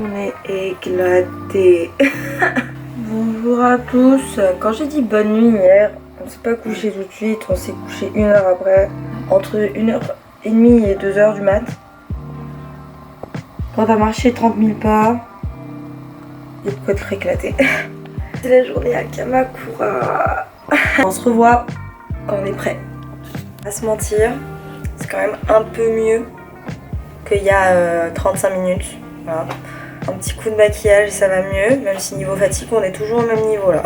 On est éclatés. Bonjour à tous. Quand j'ai dit bonne nuit hier, on s'est pas couché tout de suite, on s'est couché 1 heure après, entre 1h30 et 2h du mat. Quand t'as marché 30 000 pas, il y a de quoi te éclater. C'est la journée à Kamakura. On se revoit quand on est prêt. À se mentir, c'est quand même un peu mieux qu'il y a 35 minutes. Voilà. Un petit coup de maquillage et ça va mieux, même si niveau fatigue on est toujours au même niveau là.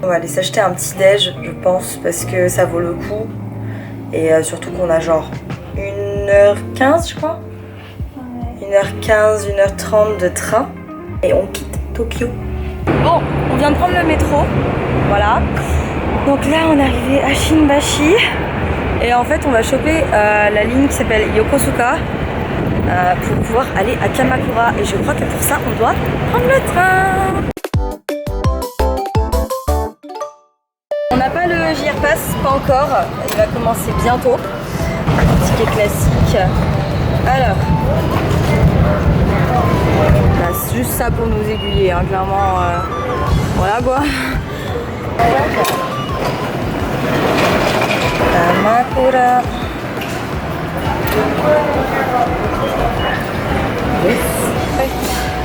On va aller s'acheter un petit déj je pense parce que ça vaut le coup. Et surtout qu'on a genre 1h15 je crois. 1h15, 1h30 de train. Et on quitte Tokyo. Bon, on vient de prendre le métro. Voilà. Donc là on est arrivé à Shinbashi. Et en fait on va choper la ligne qui s'appelle Yokosuka. Pour pouvoir aller à Kamakura et je crois que pour ça on doit prendre le train. On n'a pas le JR Pass, pas encore, il va commencer bientôt. Ticket classique. Alors, bah, c'est juste ça pour nous aiguiller, hein, clairement. Voilà quoi. Kamakura. Yes.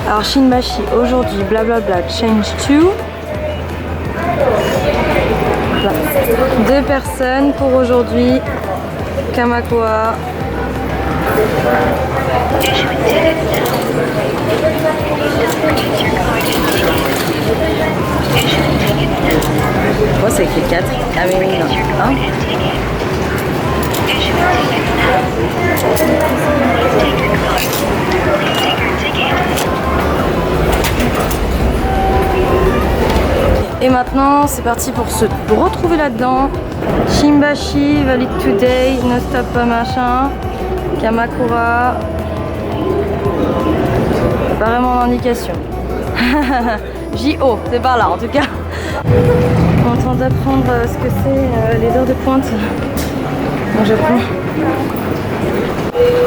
Alors Shinbashi aujourd'hui blablabla change to 2 personnes pour aujourd'hui. Kamakura. Moi c'est écrit 4. Ah mais oui non. Hein. Et maintenant c'est parti pour se retrouver là-dedans. Shinbashi, valid today, no stop pas machin. Kamakura. Pas vraiment d'indication. JO, c'est par là en tout cas. On tente d'apprendre ce que c'est les heures de pointe. Bon, j'apprends.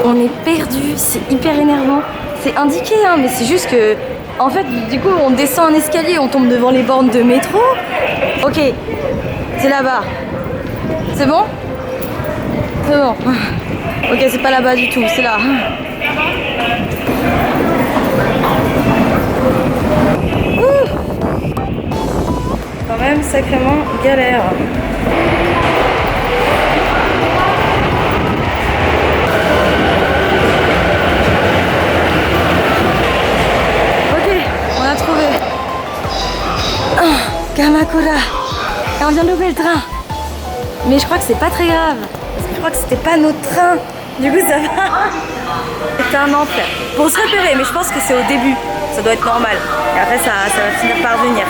On est perdu, c'est hyper énervant. C'est indiqué, hein, mais c'est juste que, en fait, du coup, on descend un escalier, on tombe devant les bornes de métro. Ok, c'est là-bas. C'est bon? C'est bon. Ok, c'est pas là-bas du tout, c'est là. Ouh. Quand même sacrément galère. Kamakura. Et on vient de louper le train. Mais je crois que c'est pas très grave. Parce que je crois que c'était pas notre train. Du coup ça va. C'est un enfer. Pour se repérer, mais je pense que c'est au début. Ça doit être normal. Et après ça va finir par venir.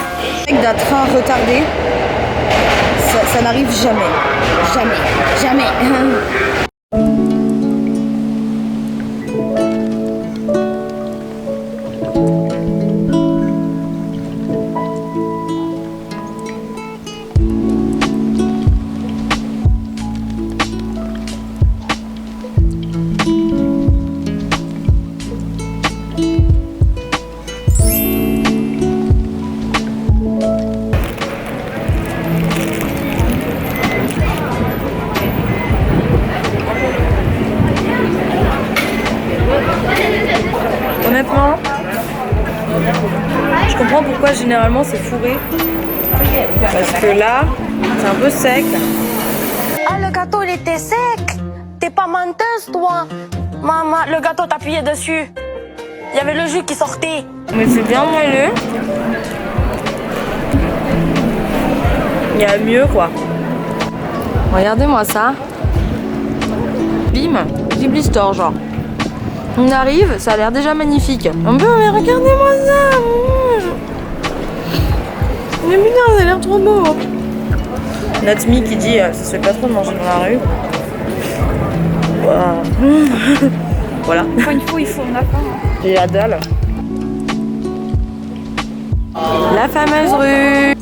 Avec d'un train retardé, ça n'arrive jamais. Jamais. Jamais. pourquoi généralement c'est fourré. Parce que là, c'est un peu sec. Ah, le gâteau, il était sec. T'es pas menteuse, toi. Maman, le gâteau, t'appuyais dessus. Il y avait le jus qui sortait. Mais c'est bien moelleux. Il y a mieux quoi. Regardez-moi ça. Bim, petit blister genre. On arrive, ça a l'air déjà magnifique. Un peu, mais regardez-moi ça. Mais putain, ça a l'air trop beau. Natmi qui dit ça se fait pas trop de manger dans la rue. Wow. Voilà. Quand il faut, on a faim. J'ai la dalle. La fameuse rue.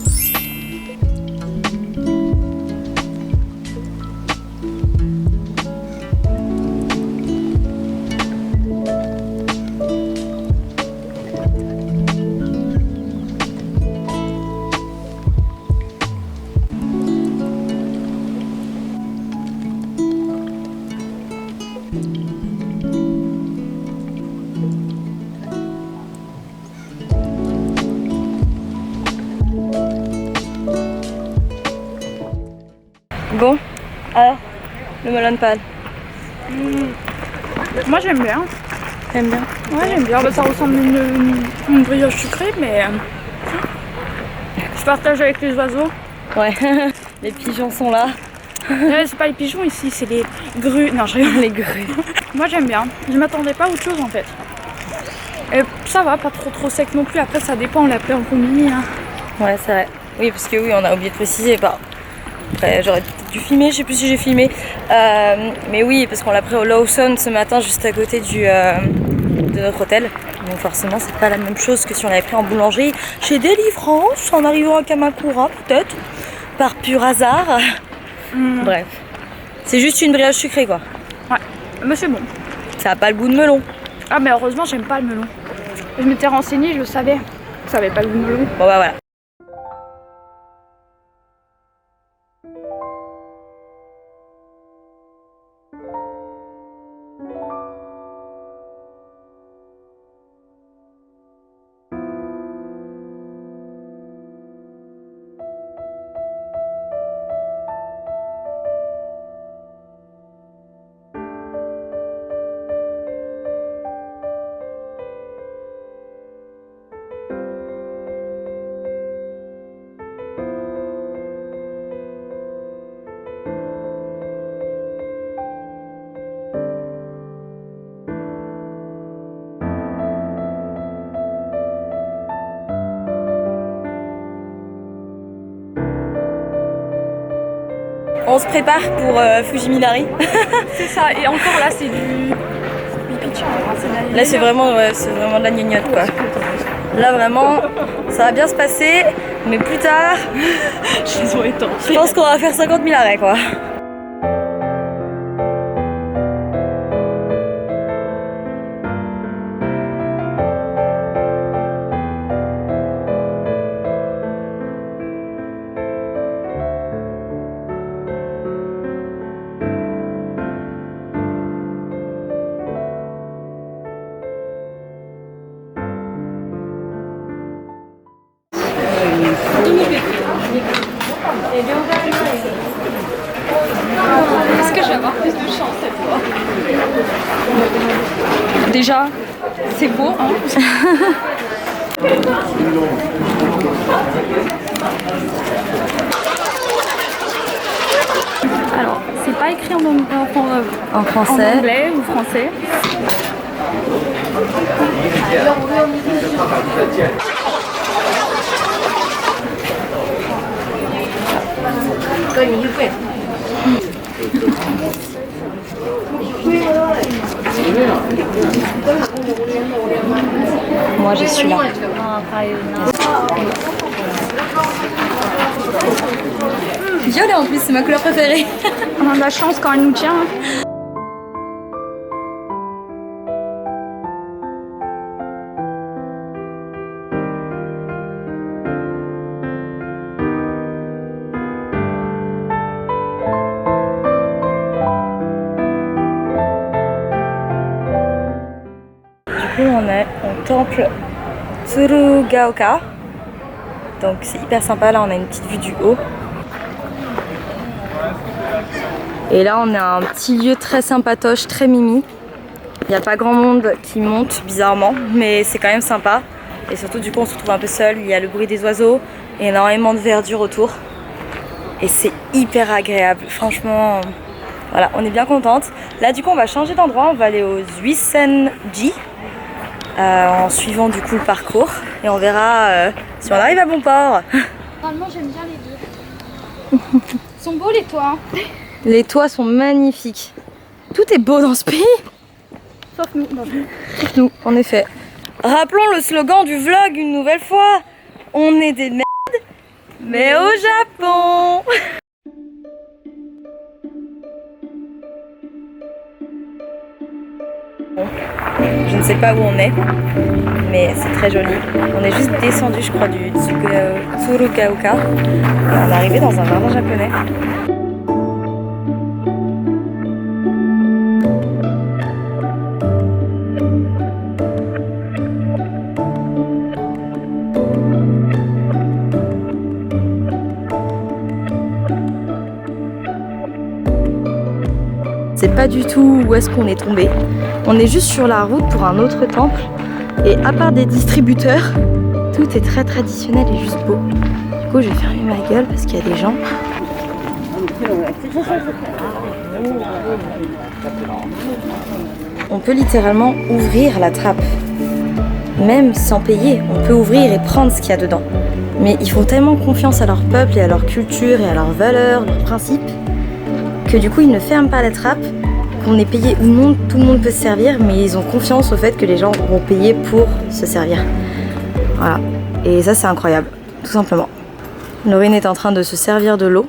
Bon, alors, le melon pan. Moi j'aime bien. T'aimes bien? Ouais, j'aime bien. Bah, ça ressemble à une brioche sucrée, mais je partage avec les oiseaux. Ouais, les pigeons sont là. Ouais, c'est pas les pigeons ici, c'est les grues. Non, je rigole. Les grues. Moi j'aime bien. Je m'attendais pas à autre chose en fait. Et ça va, pas trop sec non plus. Après, ça dépend, on l'a pris en combiné. Hein. Ouais, c'est vrai. Oui, parce que oui, on a oublié de préciser. Bah, après, j'aurais peut-être dû filmer, je sais plus si j'ai filmé. Mais oui, parce qu'on l'a pris au Lawson ce matin, juste à côté de notre hôtel. Donc forcément, c'est pas la même chose que si on l'avait pris en boulangerie chez Délivrance, en arrivant à Kamakura, peut-être, par pur hasard. Bref. C'est juste une brioche sucrée, quoi. Ouais, mais c'est bon. Ça a pas le goût de melon. Ah, mais heureusement, j'aime pas le melon. Je m'étais renseignée, je savais. Ça avait pas le goût de melon. Bon, bah voilà. On se prépare pour Fujiminari. C'est ça, et encore là, c'est du pipi. Là, c'est vraiment de la gnognotte, quoi. Là, vraiment, ça va bien se passer, mais plus tard, je pense qu'on va faire 50 000 arrêts, quoi. Est-ce que je vais avoir plus de chance cette fois? Déjà, c'est beau, hein. Alors, c'est pas écrit en français. En anglais ou français. Moi, j'ai celui-là. Violet en plus, c'est ma couleur préférée. On a de la chance quand elle nous tient. Du coup, on est au temple Tsurugaoka. Donc c'est hyper sympa, là on a une petite vue du haut. Et là on a un petit lieu très sympatoche, très mimi. Il n'y a pas grand monde qui monte bizarrement, mais c'est quand même sympa. Et surtout du coup on se retrouve un peu seul, il y a le bruit des oiseaux et énormément de verdure autour. Et c'est hyper agréable, franchement, voilà, on est bien contente. Là du coup on va changer d'endroit, on va aller au Zuisenji en suivant du coup le parcours. Et on verra si on arrive à bon port. Normalement j'aime bien les deux. Ils sont beaux les toits. Les toits sont magnifiques. Tout est beau dans ce pays. Sauf nous. Sauf nous, en effet. Rappelons le slogan du vlog une nouvelle fois. On est des merdes, mais au Japon. Je ne sais pas où on est, mais c'est très joli. On est juste descendu, je crois, du Tsurugaoka. Et on est arrivé dans un jardin japonais. C'est pas du tout où est-ce qu'on est tombé. On est juste sur la route pour un autre temple. Et à part des distributeurs, tout est très traditionnel et juste beau. Du coup, je vais fermer ma gueule parce qu'il y a des gens. On peut littéralement ouvrir la trappe. Même sans payer, on peut ouvrir et prendre ce qu'il y a dedans. Mais ils font tellement confiance à leur peuple et à leur culture et à leurs valeurs, leurs principes, que du coup ils ne ferment pas la trappe, qu'on ait payé ou non, tout le monde peut se servir, mais ils ont confiance au fait que les gens vont payer pour se servir. Voilà, et ça c'est incroyable, tout simplement. Laurine est en train de se servir de l'eau,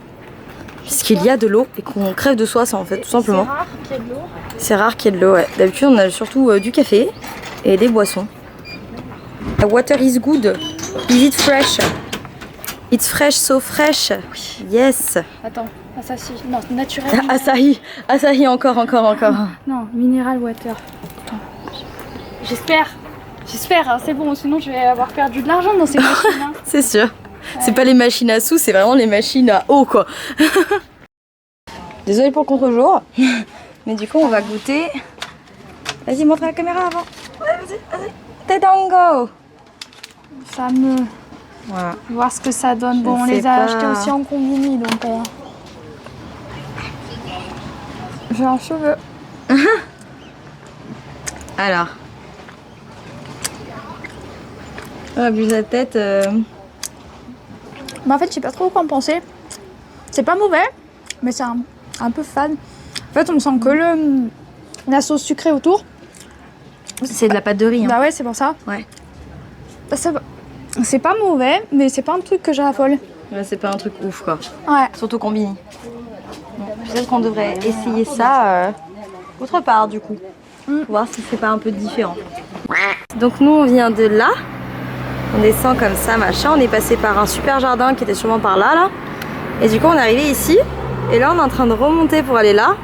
puisqu'il y a de l'eau et qu'on crève de soif en fait, tout simplement. C'est rare qu'il y ait de l'eau. C'est rare qu'il y ait de l'eau, ouais. D'habitude on a surtout du café et des boissons. The water is good. Is it fresh? It's fresh, so fresh. Yes. Attends, Asahi. Non, naturel. Asahi. Asahi, encore. Non, mineral water. Attends. J'espère, hein, c'est bon, sinon je vais avoir perdu de l'argent dans ces machines. Hein. C'est sûr. C'est pas les machines à sous, c'est vraiment les machines à eau, quoi. Désolée pour le contre-jour. Mais du coup, on va goûter. Vas-y, montre à la caméra avant. Ouais, vas-y. Tedango. Fameux. Voilà. Voir ce que ça donne. Je Bon, on sais les a pas. achetés aussi en combini, donc j'ai un cheveu. Alors. Ah, vu la tête. Mais en fait, je sais pas trop quoi en penser. C'est pas mauvais, mais c'est un peu fade. En fait, on sent que la sauce sucrée autour. C'est de la pâte de riz. Hein. Bah ouais, c'est pour ça. Ouais. C'est pas mauvais, mais c'est pas un truc que j'affole. Là, c'est pas un truc ouf, quoi. Ouais. Surtout combini. Bon, peut-être qu'on devrait essayer ça autre part, du coup. Pour voir si c'est pas un peu différent. Donc nous, on vient de là. On descend comme ça, machin. On est passé par un super jardin qui était sûrement par là. Et du coup, on est arrivé ici. Et là, on est en train de remonter pour aller là.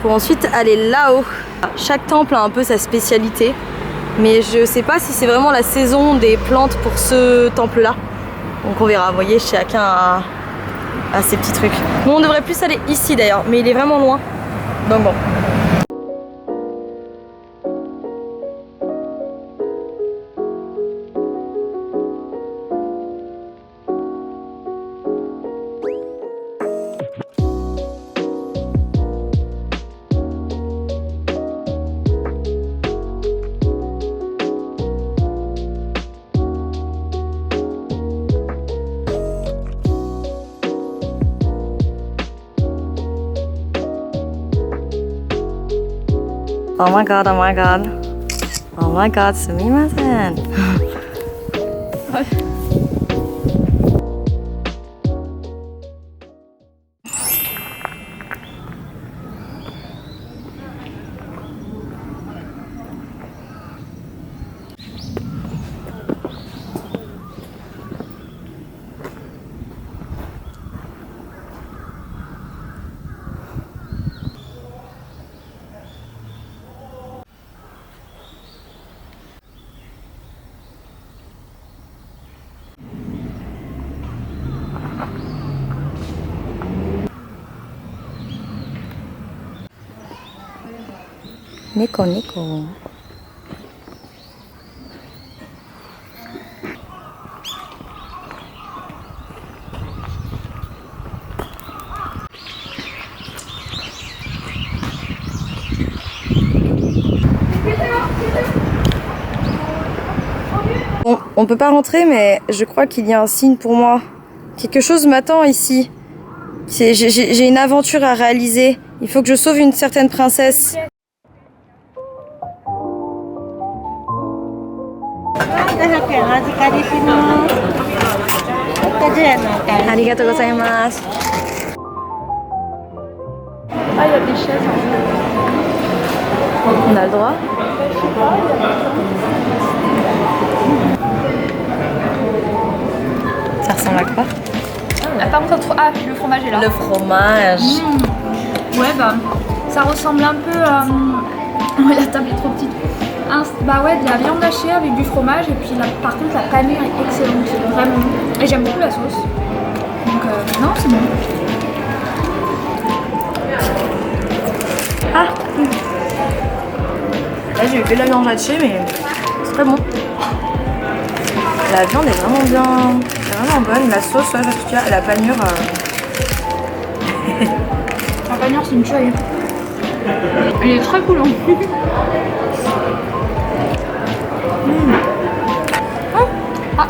Pour ensuite aller là-haut. Chaque temple a un peu sa spécialité. Mais je sais pas si c'est vraiment la saison des plantes pour ce temple-là. Donc on verra. Vous voyez, chacun a ses petits trucs. Nous, on devrait plus aller ici d'ailleurs. Mais il est vraiment loin. Donc bon. Oh my god, oh my god. Oh my god, sumimasen. Nico, Nico. Bon, on peut pas rentrer, mais je crois qu'il y a un signe pour moi. Quelque chose m'attend ici. J'ai une aventure à réaliser. Il faut que je sauve une certaine princesse. Arigatou gozaimasu. Ah, il y a des chaises. On a le droit. Ça ressemble à quoi? Par contre, ah, le fromage est là. Le fromage. Ouais, bah, ça ressemble un peu à. Ouais, la table est trop petite. Bah ouais, de la viande hachée avec du fromage, et puis par contre, la panure est excellente, vraiment. Et j'aime beaucoup la sauce. Donc, non, c'est bon. Ah. Là, j'ai fait de la viande hachée, mais c'est très bon. La viande est vraiment bien, vraiment bonne. La sauce, ouais, en tout cas, la panure. La panure, c'est une tuerie. Elle est très cool. Ah.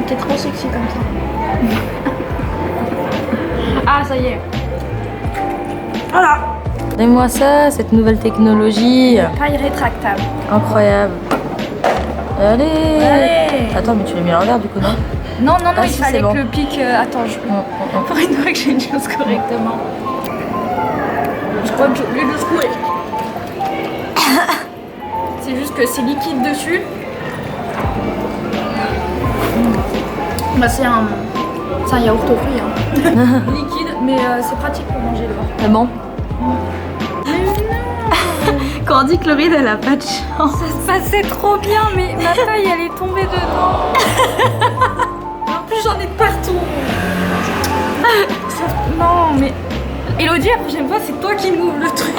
T'es trop sexy comme ça. Ah, ça y est. Voilà. Donnez-moi ça, cette nouvelle technologie. Paille rétractable. Incroyable. Allez. Attends, mais tu l'as mis à l'envers du coup, non? Non, Ah, il si, fallait c'est bon. que le pic... attends, pour une fois que j'ai une chose correctement. Je crois que j'ai oublié de secouer. C'est juste que c'est liquide dessus. Bah, c'est un yaourt aux fruits. Hein. Liquide, mais c'est pratique pour manger dehors. Ah bon? Quand on dit que Laurine elle a pas de chance. Ça se passait trop bien, mais ma feuille elle est tombée dedans. En plus j'en ai de partout. Non mais Elodie, la prochaine fois c'est toi qui m'ouvres le truc.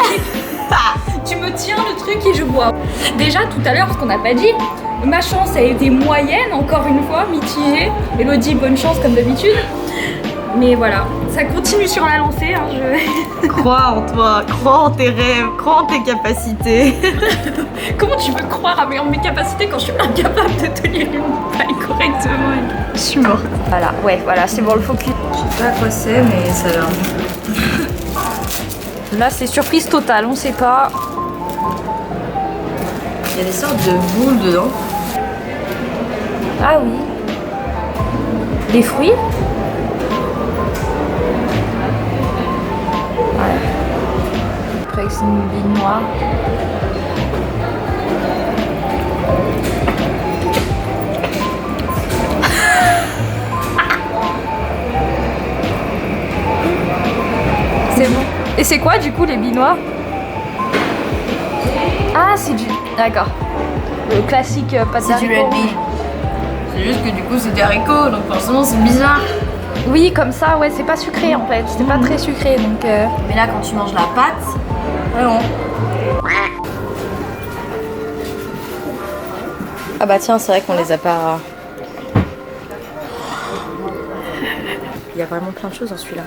Tu me tiens le truc et je bois. Déjà tout à l'heure, ce qu'on n'a pas dit, ma chance a été moyenne, encore une fois, mitigée. Elodie, bonne chance comme d'habitude. Mais voilà, ça continue sur la lancée. Hein, Crois en toi, crois en tes rêves, crois en tes capacités. Comment tu veux croire à mes capacités quand je suis incapable de tenir une paille correctement? Je suis morte. Voilà, ouais, voilà, c'est bon le focus. Je sais pas à quoi c'est, mais ça a l'air. Là, c'est surprise totale, on sait pas. Il y a des sortes de boules dedans. Ah oui. Des fruits? Ouais. Après, c'est une bille noire. C'est bon. Et c'est quoi du coup les billes noires? Ah, c'est du. D'accord. Le classique pâte C'est du d'haricots. rugby. C'est juste que du coup c'est des haricots, donc forcément c'est bizarre. Oui, comme ça, ouais, c'est pas sucré en fait. C'est pas très sucré donc. Mais là quand tu manges la pâte, vraiment. Ah bah tiens, c'est vrai qu'on les a pas. Il y a vraiment plein de choses dans celui-là.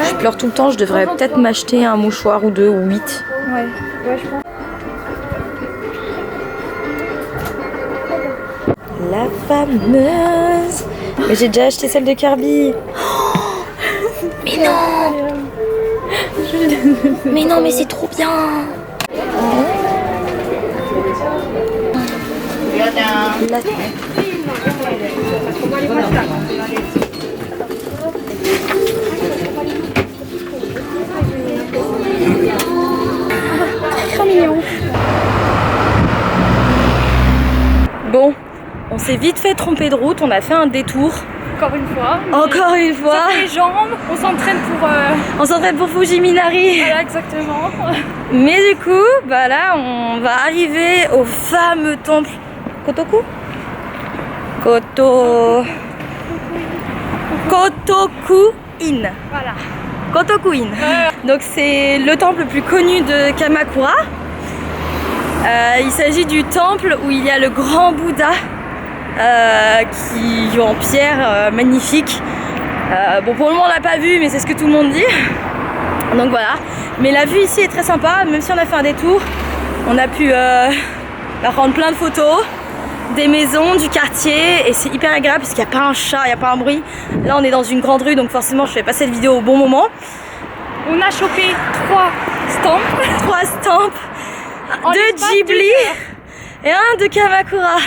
Je pleure tout le temps, je devrais peut-être m'acheter un mouchoir ou deux ou 8. Ouais, je pense. La fameuse. Mais j'ai déjà acheté celle de Kirby. Mais non. Mais non, mais c'est trop bien. La... Trop mignon. Bon, on s'est vite fait tromper de route, on a fait un détour. encore une fois. Encore une fois. Ça fait les jambes, on s'entraîne pour... On s'entraîne pour Fujiminari. Voilà, exactement. Mais du coup, bah là, on va arriver au fameux temple Kotoku Kotoku-in. Voilà. Kotoku-in. Donc c'est le temple le plus connu de Kamakura. Il s'agit du temple où il y a le grand Bouddha qui est en pierre magnifique. Bon, pour le moment on l'a pas vu, mais c'est ce que tout le monde dit. Donc voilà. Mais la vue ici est très sympa, même si on a fait un détour. On a pu prendre plein de photos des maisons, du quartier, et c'est hyper agréable parce qu'il n'y a pas un chat, il n'y a pas un bruit. Là on est dans une grande rue, donc forcément je fais passer cette vidéo au bon moment. On a chopé 3 stamps. 3 stamps, En 2 l'espace Ghibli et un de Kamakura.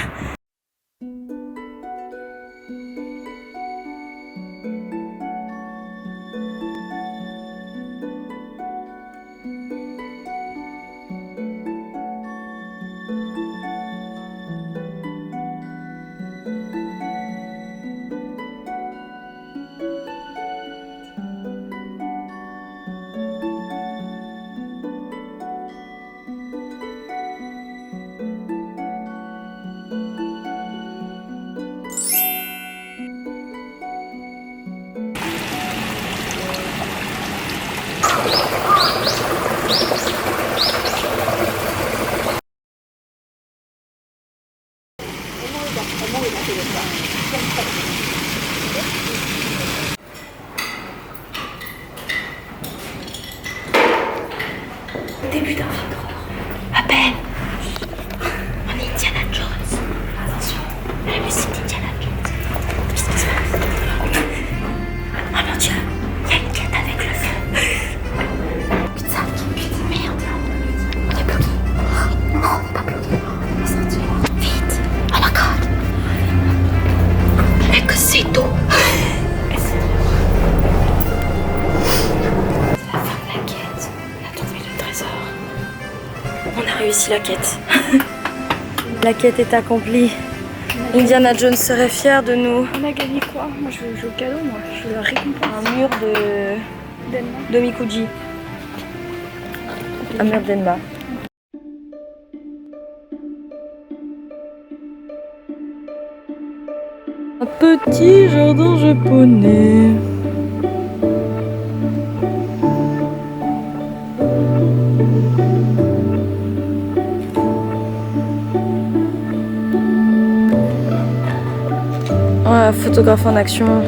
Début d'un film d'horreur. À peine. On est Indiana Jones. Attention, la musique d'Indiana Jones. Qu'est-ce qui se passe? Oh mon dieu, il y a une quête avec le feu. Putain, merde. On est bloqué. Non, on n'est pas bloqué. On est sorti. Vite. Oh my god. Avec c'est d'eau. On a réussi la quête. La quête est accomplie. Indiana Jones serait fier de nous. On a gagné quoi? Moi je veux le cadeau, moi. Je veux la récompense. Un mur de Mikuji. Un mur d'Enma. Un petit jardin japonais. Ouais, photographe en action.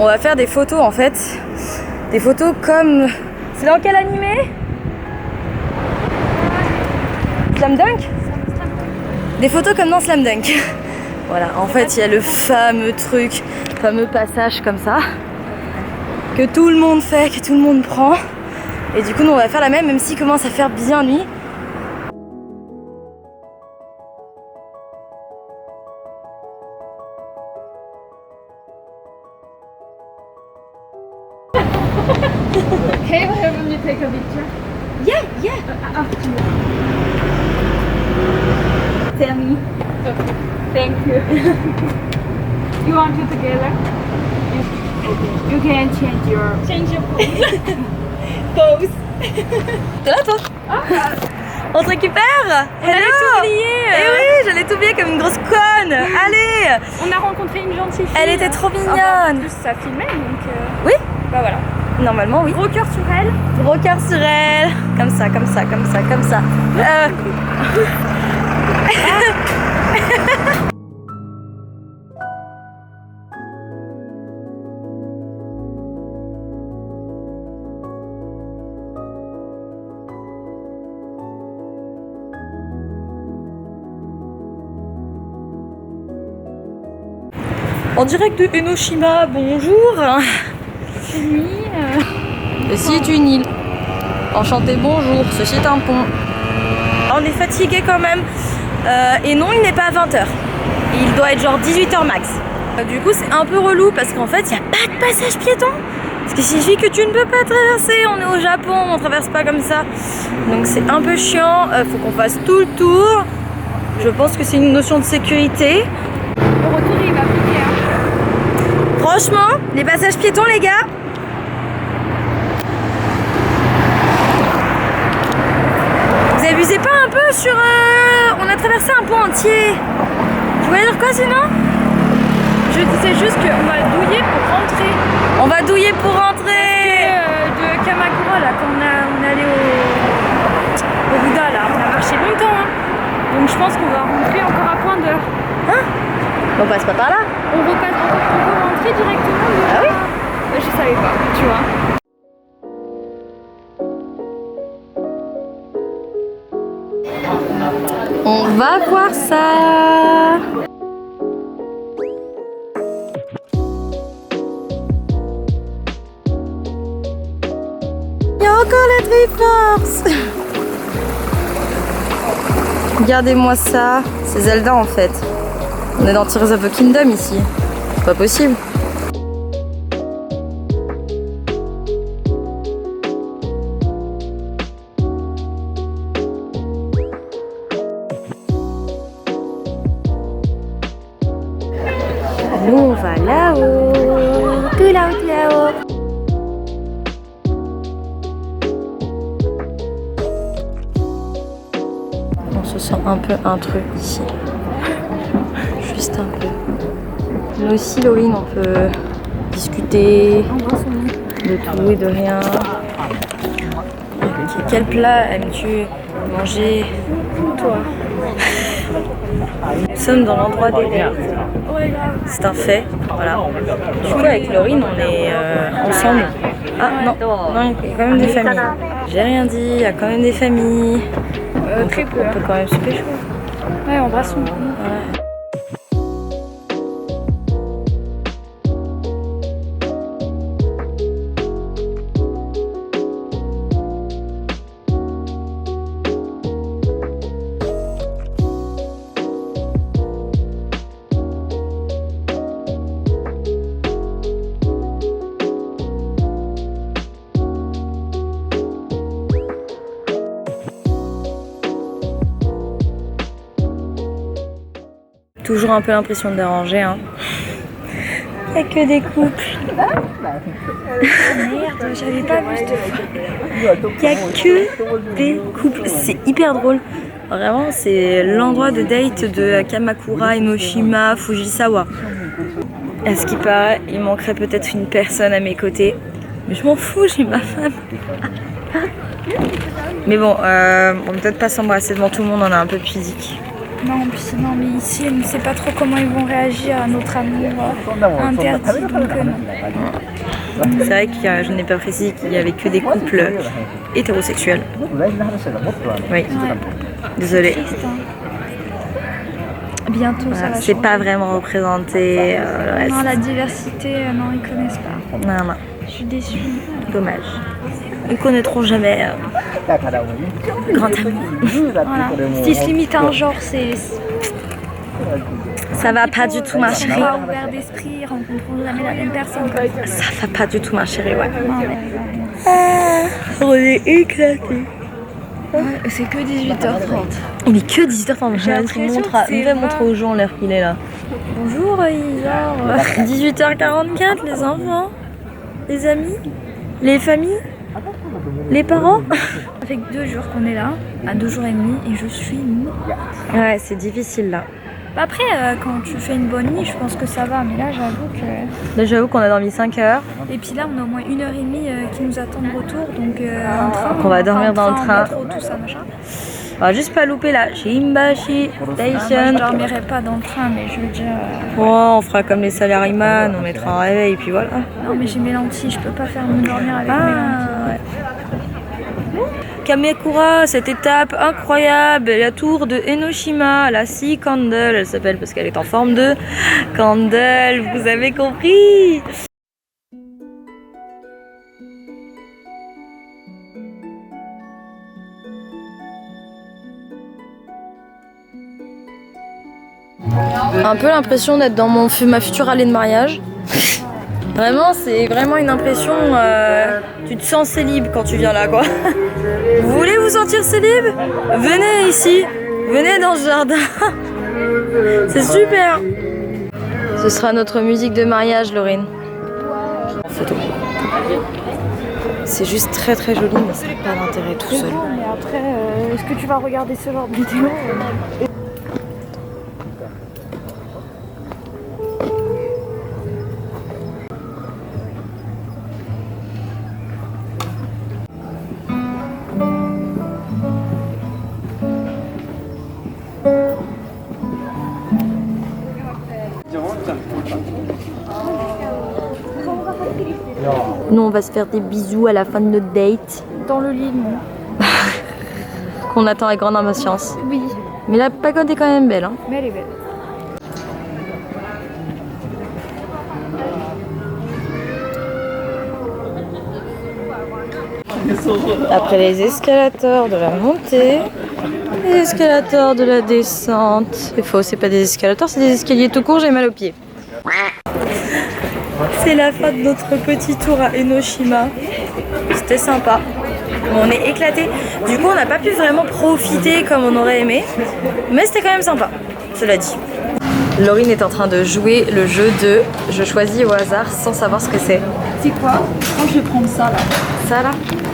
On va faire des photos en fait. Des photos comme... C'est dans quel animé? Slam Dunk? Des photos comme dans Slam Dunk. Voilà, en fait il y a le fameux truc, fameux passage comme ça, que tout le monde fait, que tout le monde prend. Et du coup nous on va faire la même s'il commence à faire bien nuit. Okay, when you take a picture. Yeah, yeah. After. Tell me. Okay. Thank you. You want to together? You can change your pose. T'es là toi? On se récupère? On allait tout oublier. Eh oui, j'allais t'oublier comme une grosse conne. Allez. On a rencontré une gentille fille. Elle était trop En mignonne. plus, ça filmait donc. Oui? Bah voilà. Normalement oui. Gros cœur sur elle. Gros cœur sur elle. Comme ça, comme ça, comme ça, comme ça. En direct de Enoshima, bonjour. Nuit. Ceci est une île. Enchanté, bonjour. Ceci est un pont. On est fatigué quand même. Et non, il n'est pas à 20h. Il doit être genre 18h max. Du coup, c'est un peu relou parce qu'en fait, il n'y a pas de passage piéton. Ce qui signifie que tu ne peux pas traverser. On est au Japon, on ne traverse pas comme ça. Donc c'est un peu chiant. Faut qu'on fasse tout le tour. Je pense que c'est une notion de sécurité. Au retour, il va piquer. Hein. Franchement, les passages piétons, les gars. Vous abusez pas un peu sur... On a traversé un pont entier. Tu voulais dire quoi sinon? Je disais juste qu'on va douiller pour rentrer. On va douiller pour rentrer. De Kamakura, là, quand on est allé au Bouddha, là, on a marché longtemps. Hein. Donc je pense qu'on va rentrer encore à point d'heure. Hein? On passe pas par là? On peut rentrer directement. Ah oui? Je savais pas, tu vois. On va voir ça. Il y a encore la Triforce. Regardez-moi ça. C'est Zelda en fait. On est dans Tears of the Kingdom ici. C'est pas possible. Nous on va là-haut. Tout là-haut, tout là-haut. On se sent un peu intrus ici. Juste un peu. Mais aussi, Laurine, on peut discuter de tout et de rien. Ok, quel plat aimes-tu manger? Toi. Nous sommes dans l'endroit des dates. C'est un fait. Voilà. Du coup, avec Laurine, on est ensemble. Ah non, non, il y a quand même des familles. J'ai rien dit, il y a quand même des familles. Très peu. On peut quand même se pécho. Ouais, embrassons. Ouais. Toujours un peu l'impression de déranger, hein. Il n'y a que des couples. Merde, j'avais pas vu cette fois. Il n'y a que des couples. C'est hyper drôle. Vraiment, c'est l'endroit de date de Kamakura, Enoshima, Fujisawa. À ce qui paraît, il manquerait peut-être une personne à mes côtés. Mais je m'en fous, j'ai ma femme. Mais bon, on peut peut-être pas s'embrasser devant tout le monde, on est un peu pudique. Non, puis non, mais ici, on ne sait pas trop comment ils vont réagir à notre amour interdit, donc non. C'est vrai que je n'ai pas précisé qu'il n'y avait que des couples hétérosexuels. Oui, désolée. Bientôt, ça va C'est changer. pas vraiment représenté le reste. Non, la diversité, non, ils connaissent pas. Non, non, Je suis déçue. dommage. Ils connaîtront jamais grand amour. Voilà. S'ils se limitent à un genre, c'est... Ça va pas du tout, ma chérie. Pas ouvert d'esprit, ils rencontreront jamais la même personne comme ça. Ça va pas du tout, ma chérie, ouais. Non, mais... On est éclatés. C'est que 18h30. Il est que 18h30. J'ai l'impression que c'est montrer aux gens l'heure qu'il est là. Bonjour, Isor. 18h44, les enfants, les amis, les familles, les parents. Ça fait que 2 jours qu'on est là, à 2 jours et demi, et je suis morte. Ouais, c'est difficile là. Après, quand tu fais une bonne nuit, je pense que ça va, mais là, j'avoue que... Là, j'avoue qu'on a dormi 5 heures. Et puis là, on a au moins 1h30 qui nous attend de retour, donc un train. On va dormir dans le train. Métro, tout ça, machin. On va juste pas louper la Shimbashi Moi, Station. je dormirai pas dans le train, mais je veux dire... Oh, on fera comme les salaryman, on mettra un réveil, puis voilà. Non, mais j'ai mes lentilles, je peux pas faire me dormir avec mes lentilles. Ouais. Kamekura, cette étape incroyable, la tour de Enoshima, la Sea Candle, elle s'appelle parce qu'elle est en forme de candle, vous avez compris. Un peu l'impression d'être dans ma future allée de mariage. Vraiment, c'est vraiment une impression, tu te sens célib quand tu viens là, quoi. Vous voulez vous sentir célib? Venez ici, venez dans ce jardin. C'est super. Ce sera notre musique de mariage, Laurine. En photo. C'est juste très très joli, mais ça n'a pas d'intérêt tout seul. Mais après, est-ce que tu vas regarder ce genre de vidéo? Nous, on va se faire des bisous à la fin de notre date. Dans le lit, non. Qu'on attend avec grande impatience. Oui, Mais la pagode est quand même belle, hein. mais elle est belle. Après les escalators de la montée, les escalators de la descente. C'est faux, c'est pas des escalators, c'est des escaliers tout court, j'ai mal aux pieds. C'est la fin de notre petit tour à Enoshima. C'était sympa. On est éclatés. Du coup, on n'a pas pu vraiment profiter comme on aurait aimé. Mais c'était quand même sympa, cela dit. Laurine est en train de jouer le jeu de je choisis au hasard sans savoir ce que c'est. C'est quoi? Je pense que je vais prendre ça là. Ça là?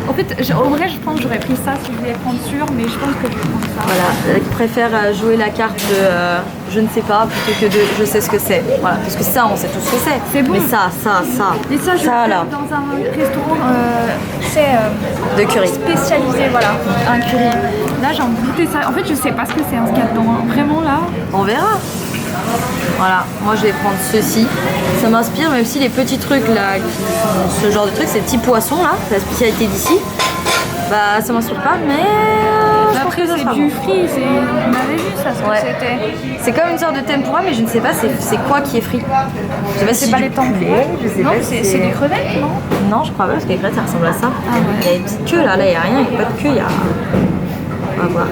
En fait, en vrai, je pense que j'aurais pris ça si je voulais prendre sûr, mais je pense que je vais prendre ça. Voilà, elle préfère jouer la carte de je ne sais pas plutôt que de je sais ce que c'est. Voilà, parce que ça, on sait tout ce que c'est. C'est bon. Mais ça. Et ça, je Ça, vais là. dans un restaurant De curry. spécialisé, voilà, un curry. Là, j'ai envie de goûter ça. En fait, je sais pas ce que c'est, ce qu'il y a dedans. Hein. Vraiment, là. On verra. Voilà, moi je vais prendre ceci. Ça m'inspire, même si les petits trucs là, qui sont ce genre de trucs, ces petits poissons là, c'est la spécialité d'ici. Bah ça m'inspire pas, mais je pense Après, que ça c'est sera du bon. frit, on avait vu ça, ce que Ouais. c'était. C'est comme une sorte de tempura, mais je ne sais pas c'est quoi qui est frit. Je sais pas si C'est pas du les tempura. poulet, je sais Non, pas si c'est des crevettes, non? Non, je crois pas, parce que les crevettes ça ressemble à ça. Ah ouais. Il y a une petite queue là, il y a rien, il n'y a pas de queue, il y a. On va voir.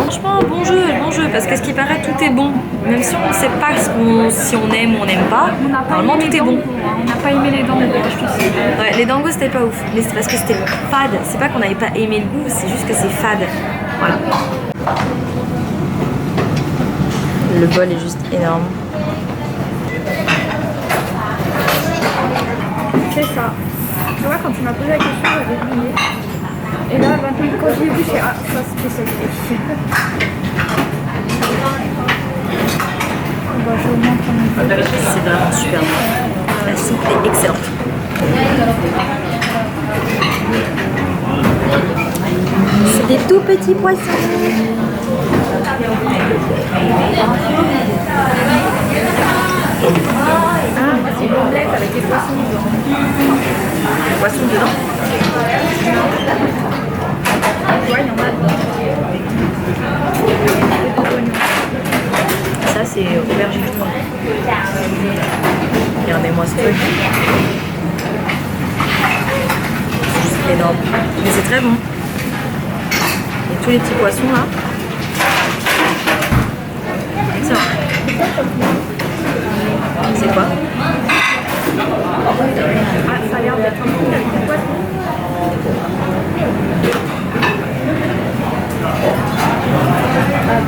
Franchement, bon jeu, parce que ce qui paraît, tout est bon. Même si on ne sait pas si on aime ou on n'aime pas, On n'a pas normalement aimé tout les est bon. dangos, hein. On n'a pas aimé les dangos, je te sais. Ouais, les dangos c'était pas ouf, mais c'est parce que c'était fade. C'est pas qu'on n'avait pas aimé le goût, c'est juste que c'est fade. Voilà. Le bol est juste énorme. C'est ça. Tu vois, quand tu m'as posé la question, j'avais oublié. Et là, maintenant, quand je l'ai vu, je fais ah, ça c'était celle-ci. Bah, je vous montre comme C'est vraiment super bon. La soupe est excellente. C'est Des tout petits poissons. Ah, c'est une omelette avec des poissons dedans. Des poissons dedans. Ouais, il y en a dedans. Ça, c'est aubergine noire. Regardez-moi ce truc. C'est énorme. Mais c'est très bon. Et tous les petits poissons là. Excellent. C'est quoi? Ah, ça a l'air d'être un truc avec des poissons.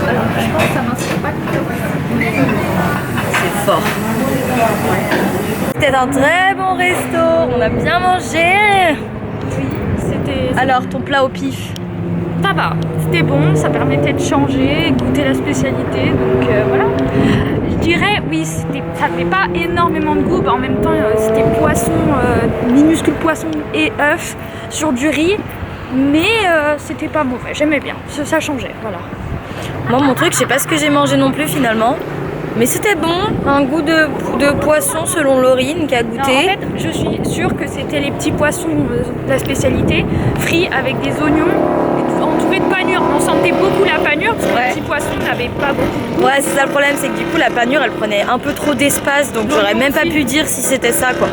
Alors, je pense que ça m'inspire pas tout à fait. C'est fort. C'était un très bon resto. On a bien mangé. Oui, c'était... Alors, ton plat au pif? Ça va, c'était bon, ça permettait de changer, goûter la spécialité, donc voilà. Je dirais, oui, ça n'avait pas énormément de goût, en même temps c'était poisson, minuscule poisson et œufs sur du riz, mais c'était pas mauvais, j'aimais bien, ça changeait, voilà. Moi, mon truc, je sais pas ce que j'ai mangé non plus finalement. Mais c'était bon, un goût de poisson selon Laurine qui a goûté. Non, en fait, je suis sûre que c'était les petits poissons de la spécialité, frits avec des oignons, entourés de panure. On sentait beaucoup la panure parce que les petits poissons n'avaient pas beaucoup de goût. Ouais, c'est ça le problème, c'est que du coup la panure elle prenait un peu trop d'espace, donc j'aurais même pas pu dire si c'était ça quoi.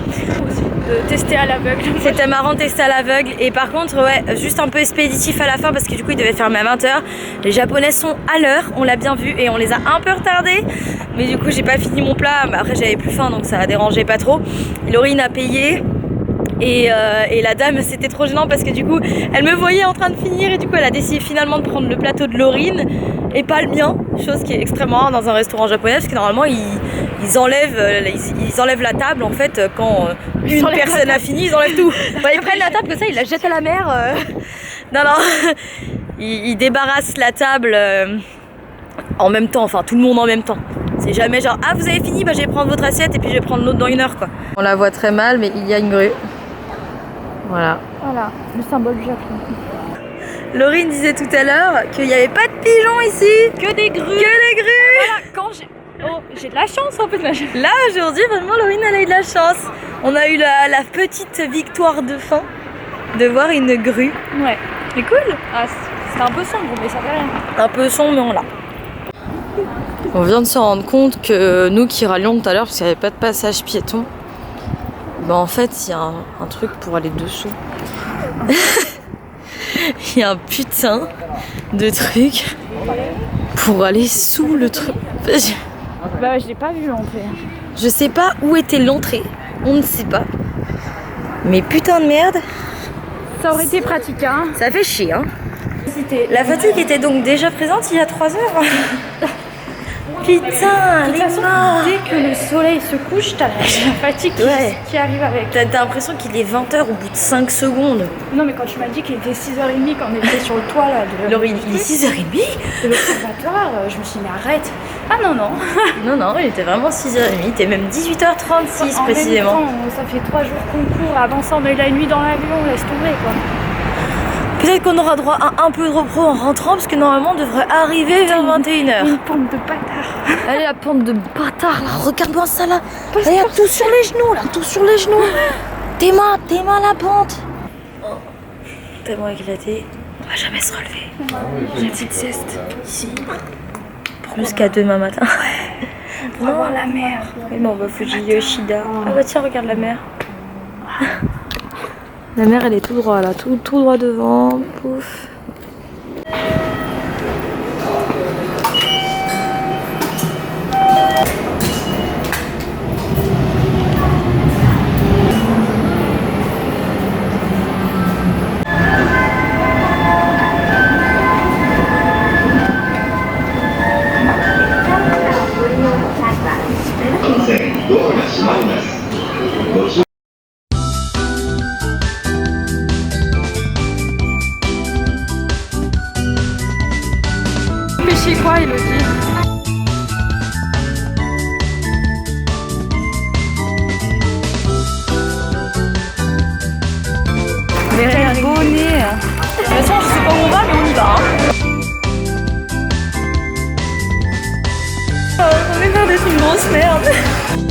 De tester à l'aveugle. C'était marrant de tester à l'aveugle et par contre ouais, juste un peu expéditif à la fin parce que du coup ils devaient fermer à 20h. Les japonais sont à l'heure, on l'a bien vu et on les a un peu retardés. Mais du coup j'ai pas fini mon plat, mais après j'avais plus faim donc ça a dérangé pas trop. Laurine a payé. Et la dame c'était trop gênant parce que du coup elle me voyait en train de finir et du coup elle a décidé finalement de prendre le plateau de Laurine et pas le mien, chose qui est extrêmement rare dans un restaurant japonais parce que normalement ils enlèvent la table en fait quand une personne a fini, ils enlèvent tout. Enfin, ils prennent la table comme ça, ils la jettent à la mer. Non, ils débarrassent la table en même temps, enfin tout le monde en même temps. C'est jamais genre ah vous avez fini, bah je vais prendre votre assiette et puis je vais prendre l'autre dans 1 heure quoi. On la voit très mal mais il y a une grue. Voilà. Voilà, le symbole du Japon. Laurine disait tout à l'heure qu'il n'y avait pas de pigeons ici. Que des grues. Que des grues. Voilà, quand j'ai de la chance en fait. Là aujourd'hui vraiment Laurine elle a eu de la chance. On a eu la petite victoire de fin de voir une grue. Ouais. C'est cool. Ah, c'était un peu sombre mais ça fait rien. Un peu sombre mais on l'a. On vient de se rendre compte que nous qui râlions tout à l'heure parce qu'il n'y avait pas de passage piéton, bah en fait il y a un truc pour aller dessous. Il y a un putain de truc pour aller sous le truc. Bah je l'ai pas vu l'entrée. Je sais pas où était l'entrée, on ne sait pas. Mais putain de merde. Ça aurait été pratique hein. Ça fait chier hein. La fatigue était donc déjà présente il y a 3 heures. Putain, de toute façon, dès que le soleil se couche, t'as la fatigue qui arrive avec. T'as l'impression qu'il est 20h au bout de 5 secondes. Non mais quand tu m'as dit qu'il était 6h30 quand on était sur le toit là de Laurine, il est 6h30 de l'observatoire, je me suis dit mais arrête. Ah non. Non, il était vraiment 6h30, il était même 18h36 précisément. En même temps, ça fait 3 jours qu'on court, avant ça on a eu la nuit dans l'avion, laisse tomber quoi. Peut-être qu'on aura droit à un peu de repos en rentrant parce que normalement on devrait arriver vers 21h. Une pente de bâtard. Allez la pente de bâtard là, regarde-moi ça là. Allez, tout sur les genoux là, tout sur les genoux. Tes mains la pente. Oh, tellement éclaté, on va jamais se relever. Une petite sieste ici. Jusqu'à demain matin. Ouais. Pour voir la mer. Mais bon, bah Fuji Yoshida. Ah bah tiens, regarde la mer. La mer elle est tout droit là, tout droit devant, pouf. grosse merde.